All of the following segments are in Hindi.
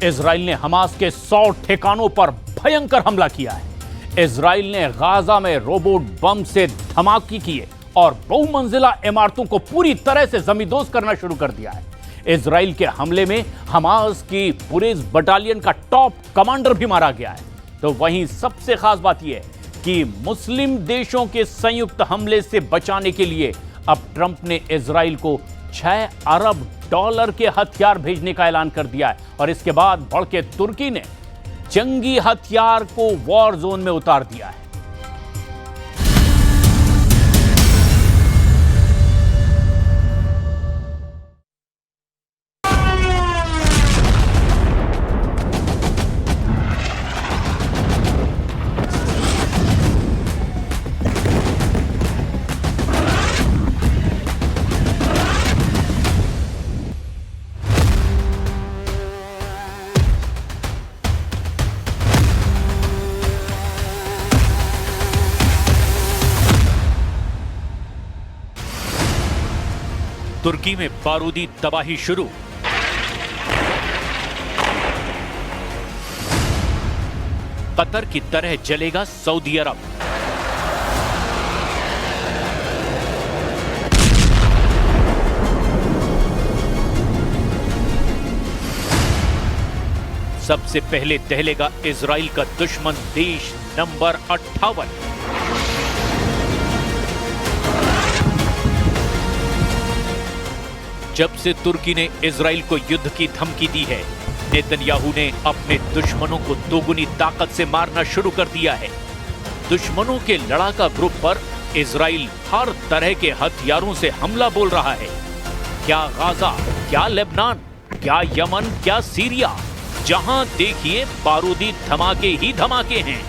इजराइल ने हमास के 100 ठिकानों पर भयंकर हमला किया है। इजराइल ने गाजा में रोबोट बम से धमाके किए और बहुमंजिला इमारतों को पूरी तरह से जमींदोज करना शुरू कर दिया है। इजराइल के हमले में हमास की पुलिस बटालियन का टॉप कमांडर भी मारा गया है। तो वहीं सबसे खास बात यह है कि मुस्लिम देशों के संयुक्त हमले से बचाने के लिए अब ट्रंप ने इजराइल को $6 अरब के हथियार भेजने का ऐलान कर दिया है और इसके बाद भड़के तुर्की ने जंगी हथियार को वॉर जोन में उतार दिया है। तुर्की में बारूदी तबाही शुरू। कतर की तरह जलेगा सऊदी अरब। सबसे पहले दहलेगा इजराइल का दुश्मन देश नंबर 58। जब से तुर्की ने इजराइल को युद्ध की धमकी दी है, नेतन्याहू ने अपने दुश्मनों को दोगुनी ताकत से मारना शुरू कर दिया है। दुश्मनों के लड़ाका ग्रुप पर इजराइल हर तरह के हथियारों से हमला बोल रहा है। क्या गाजा, क्या लेबनान, क्या यमन, क्या सीरिया, जहां देखिए बारूदी धमाके ही धमाके हैं।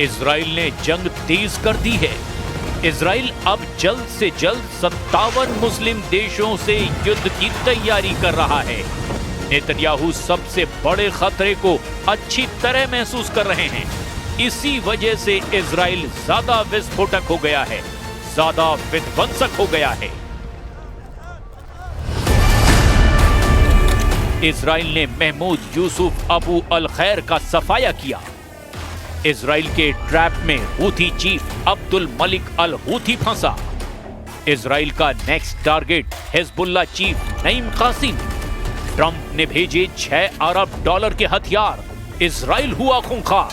इजराइल ने जंग तेज कर दी है। इजराइल अब जल्द से जल्द 57 मुस्लिम देशों से युद्ध की तैयारी कर रहा है। नेतन्याहू सबसे बड़े खतरे को अच्छी तरह महसूस कर रहे हैं। इसी वजह से इजराइल ज्यादा विस्फोटक हो गया है, ज्यादा विध्वंसक हो गया है। इजराइल ने महमूद यूसुफ अबू अल खैर का सफाया किया। इजराइल के ट्रैप में Houthi chief Abdul Malik al Houthi फंसा। इजराइल का next target Hezbollah chief Naim Qassem. Trump ने भेजे $6 अरब के हथियार। इजराइल हुआ खूंखार।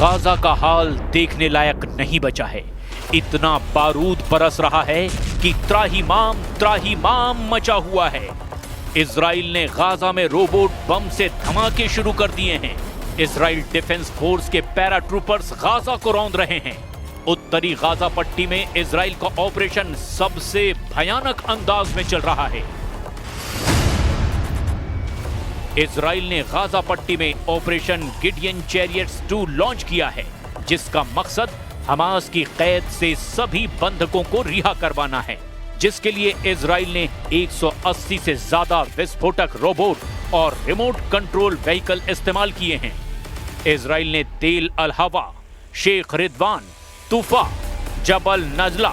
गाजा का हाल देखने लायक नहीं बचा है। इतना बारूद बरस रहा है कि त्राहिमाम मचा हुआ है। इजराइल ने गाजा में रोबोट बम से धमाके शुरू कर दिए हैं। इजराइल डिफेंस फोर्स के पैराट्रूपर्स गाजा को रौंद रहे हैं। उत्तरी गाजा पट्टी में इजराइल का ऑपरेशन सबसे भयानक अंदाज में चल रहा है। इजराइल ने गाजा पट्टी में ऑपरेशन गिडियन चैरियट्स 2 लॉन्च किया है, जिसका मकसद हमास की कैद से सभी बंधकों को रिहा करवाना है, जिसके लिए इजराइल ने 180 से ज्यादा विस्फोटक रोबोट और रिमोट कंट्रोल व्हीकल इस्तेमाल किए हैं। इजराइल ने तेल अल हवा, शेख रिदवान, तूफा, जबल नजला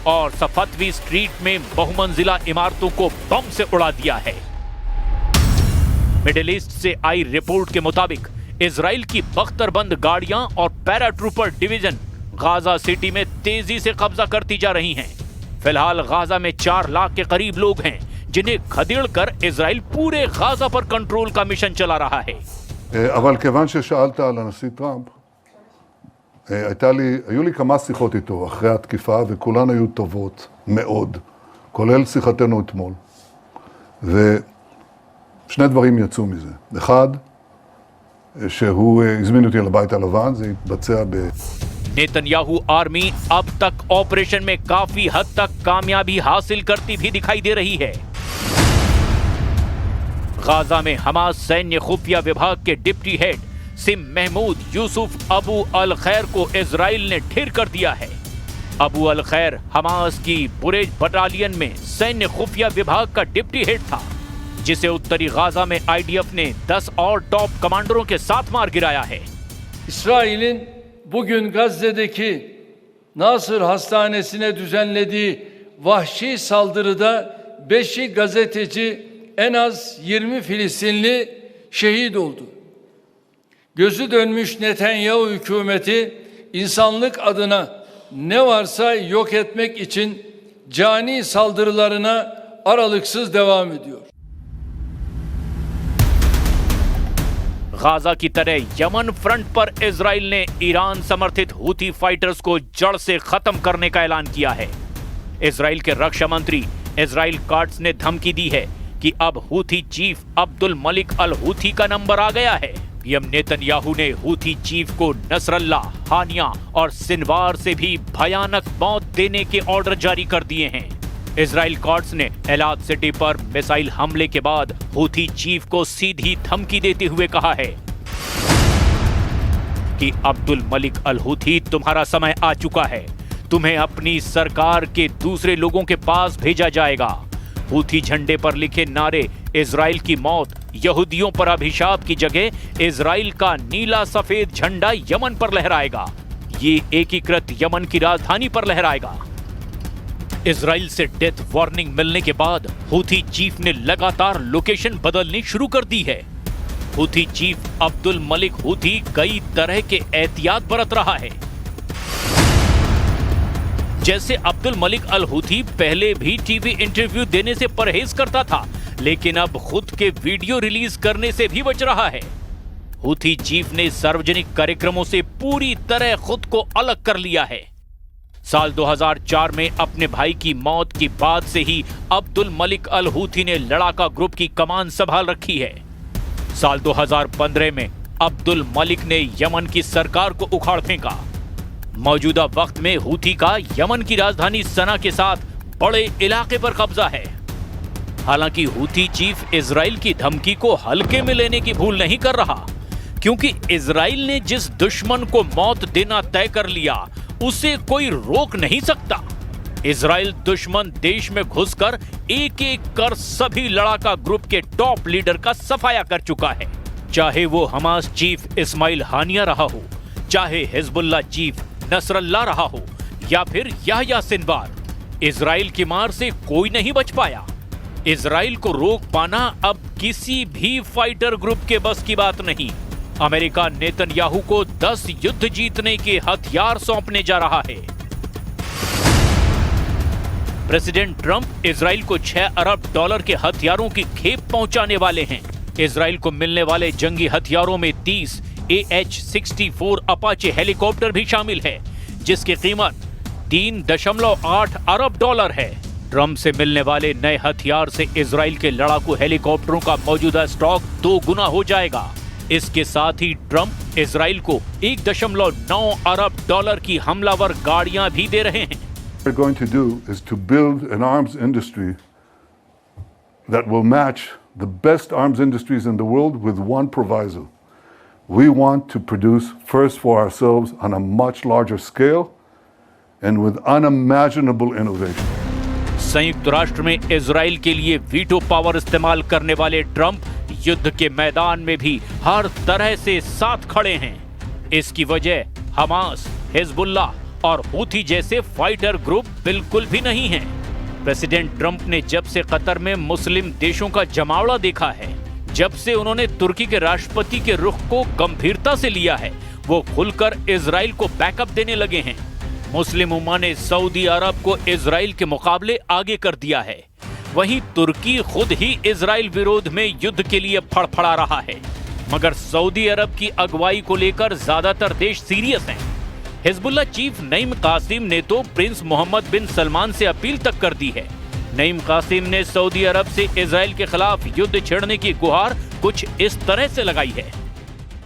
और सफतवी स्ट्रीट में बहुमंजिला इमारतों को बम से उड़ा दिया है। मिडिल ईस्ट से आई रिपोर्ट के मुताबिक इजराइल की बख्तरबंद गाड़ियां और पैराट्रूपर डिवीजन गाजा सिटी में तेजी से कब्जा करती जा रही हैं। फिलहाल गाजा में 4 लाख के करीब लोग हैं, जिन्हें खदेड़कर इजराइल पूरे गाजा पर कंट्रोल का मिशन चला रहा है। אבל כיוון ששאלת על הנשיא טראמפ, היו לי כמה שיחות איתו אחרי התקיפה, וכולן היו טובות מאוד, כולל שיחתנו אתמול. ושני דברים יצאו מזה. אחד, שהוא הזמין אותי לבית הלבן, זה התבצע नेतन्याहू आर्मी अब तक ऑपरेशन में काफी हद तक कामयाबी हासिल करती भी दिखाई दे रही है। गाजा में हमास सैन्य खुफिया विभाग के डिप्टी हेड सिम Mahmoud Yusuf Abu Al Khair को इजराइल ने ढेर कर दिया है। अबू अल खैर हमास की बुरेज बटालियन में सैन्य खुफिया विभाग का डिप्टी हेड था, जिसे उत्तरी गाजा में आईडीएफ ने 10 और टॉप कमांडरों के साथ मार गिराया है। İsrail'in bugün Gazze'deki Nasır Hastanesi'ne düzenlediği vahşi saldırıda 5'i gazeteci, en az 20 Filistinli şehit oldu. Gözü dönmüş Netanyahu hükümeti insanlık adına ne varsa yok etmek için cani saldırılarına aralıksız devam ediyor. Gaza की तरह यमन फ्रंट पर इजराइल ने ईरान समर्थित हूथी फाइटर्स को जड़ से खत्म करने का ऐलान किया है। इजराइल के रक्षा मंत्री इजराइल काट्स ने धमकी दी है कि अब Houthi chief Abdul Malik al Houthi का नंबर आ गया है। पीएम नेतन्याहू ने हूथी चीफ को नसरल्ला, हानिया और सिनवार से भी भयानक मौत देने के ऑर्डर जारी कर दिए हैं। इजराइल कॉर्ट्स ने एलाद सिटी पर मिसाइल हमले के बाद हूथी चीफ को सीधी धमकी देते हुए कहा है कि अब्दुल मलिक अल हूथी, तुम्हारा समय आ चुका है, तुम्हें अपनी सरकार के दूसरे लोगों के पास भेजा जाएगा। हूथी झंडे पर लिखे नारे इजराइल की मौत, यहूदियों पर अभिशाप की जगह इजराइल का नीला सफेद झंडा यमन पर लहराएगा। ये एकीकृत यमन की राजधानी पर लहराएगा। इजराइल से डेथ वार्निंग मिलने के बाद हूथी चीफ ने लगातार लोकेशन बदलनी शुरू कर दी है। Houthi chief Abdul Malik Houthi कई तरह के एहतियात बरत रहा है। जैसे अब्दुल मलिक अल हूथी पहले भी टीवी इंटरव्यू देने से परहेज करता था, लेकिन अब खुद के वीडियो रिलीज करने से भी बच रहा है। हूथी चीफ ने सार्वजनिक कार्यक्रमों से पूरी तरह खुद को अलग कर लिया है। साल 2004 में अपने भाई की मौत के बाद से ही अब्दुल मलिक अल हूथी ने लड़ाका ग्रुप की कमान संभाल रखी है। साल 2015 में अब्दुल मलिक ने यमन की सरकार को उखाड़ फेंका। मौजूदा वक्त में हूथी का यमन की राजधानी सना के साथ बड़े इलाके पर कब्जा है। हालांकि हूथी चीफ इजराइल की धमकी को हल्के में लेने की भूल नहीं कर रहा, क्योंकि इजराइल ने जिस दुश्मन को मौत देना तय कर लिया उसे कोई रोक नहीं सकता। इजराइल दुश्मन देश में घुसकर एक एक कर सभी लड़ाका ग्रुप के टॉप लीडर का सफाया कर चुका है। चाहे वो हमास चीफ इस्माइल हानिया रहा हो, चाहे हिजबुल्लाह चीफ नसरल्ला रहा हो, या फिर याह्या सिनवार, इजराइल की मार से कोई नहीं बच पाया। इजराइल को रोक पाना अब किसी भी फाइटर ग्रुप के बस की बात नहीं। अमेरिका नेतन्याहू को 10 युद्ध जीतने के हथियार सौंपने जा रहा है। प्रेसिडेंट ट्रंप इजराइल को $6 अरब के हथियारों की खेप पहुंचाने वाले हैं। इजराइल को मिलने वाले जंगी हथियारों में 30 AH-64 अपाचे हेलीकॉप्टर भी शामिल है, जिसकी कीमत $3.8 अरब है। ट्रंप से मिलने वाले नए हथियार से इजराइल के लड़ाकू हेलीकॉप्टरों का मौजूदा स्टॉक 2 गुना हो जाएगा। इसके साथ ही ट्रंप इजराइल को $1.9 अरब की हमलावर गाड़ियां भी दे रहे हैं। What we're going to do is to build an arms industry that will match the best arms industries in the world with one proviso. We want to produce first for ourselves on a much larger scale and with unimaginable innovation. संयुक्त राष्ट्र में इजराइल के लिए वीटो पावर इस्तेमाल करने वाले ट्रंप युद्ध के मैदान में भी हर तरह से साथ खड़े हैं। इसकी वजह हमास, हिजबुल्लाह और हूथी जैसे फाइटर ग्रुप बिल्कुल भी नहीं हैं। प्रेसिडेंट ट्रंप ने जब से कतर में मुस्लिम देशों का जमावड़ा देखा है, जब से उन्होंने तुर्की के राष्ट्रपति के रुख को गंभीरता से लिया है, वो खुलकर इजराइल को बैकअप देने लगे हैं। मुस्लिम उम्मा ने सऊदी अरब को इजराइल के मुकाबले आगे कर दिया है। वहीं तुर्की खुद ही इजराइल विरोध में युद्ध के लिए फड़फड़ा रहा है, मगर सऊदी अरब की अगुवाई को लेकर ज्यादातर देश सीरियस हैं। हिजबुल्लाह चीफ नईम कासिम ने तो प्रिंस मोहम्मद बिन सलमान से अपील तक कर दी है। नईम कासिम ने सऊदी अरब से इजराइल के खिलाफ युद्ध छेड़ने की गुहार कुछ इस तरह से लगाई है।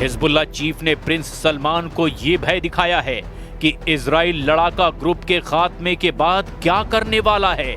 हिजबुल्लाह चीफ ने प्रिंस सलमान को ये भय दिखाया है कि इजराइल लड़ाका ग्रुप के खात्मे के बाद क्या करने वाला है।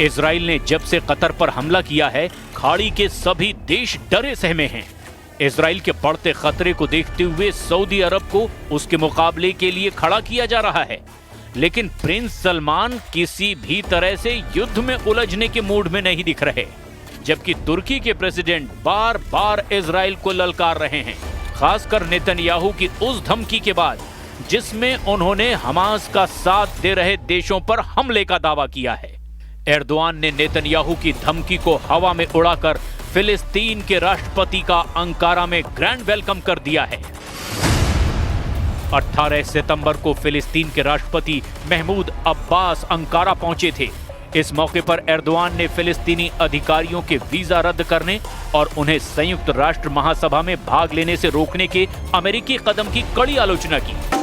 इजराइल ने जब से कतर पर हमला किया है, खाड़ी के सभी देश डरे सहमे हैं। इजराइल के बढ़ते खतरे को देखते हुए सऊदी अरब को उसके मुकाबले के लिए खड़ा किया जा रहा है, लेकिन प्रिंस सलमान किसी भी तरह से युद्ध में उलझने के मूड में नहीं दिख रहे, जबकि तुर्की के प्रेसिडेंट बार बार इजराइल को ललकार रहे हैं, खासकर नेतन्याहू की उस धमकी के बाद जिसमें उन्होंने हमास का साथ दे रहे देशों पर हमले का दावा किया है। एर्दोआन ने नेतन्याहू की धमकी को हवा में उड़ाकर फिलिस्तीन के राष्ट्रपति का अंकारा में ग्रैंड वेलकम कर दिया है। 18 सितंबर को फिलिस्तीन के राष्ट्रपति महमूद अब्बास अंकारा पहुंचे थे। इस मौके पर एर्दोआन ने फिलिस्तीनी अधिकारियों के वीजा रद्द करने और उन्हें संयुक्त राष्ट्र महासभा में भाग लेने से रोकने के अमेरिकी कदम की कड़ी आलोचना की।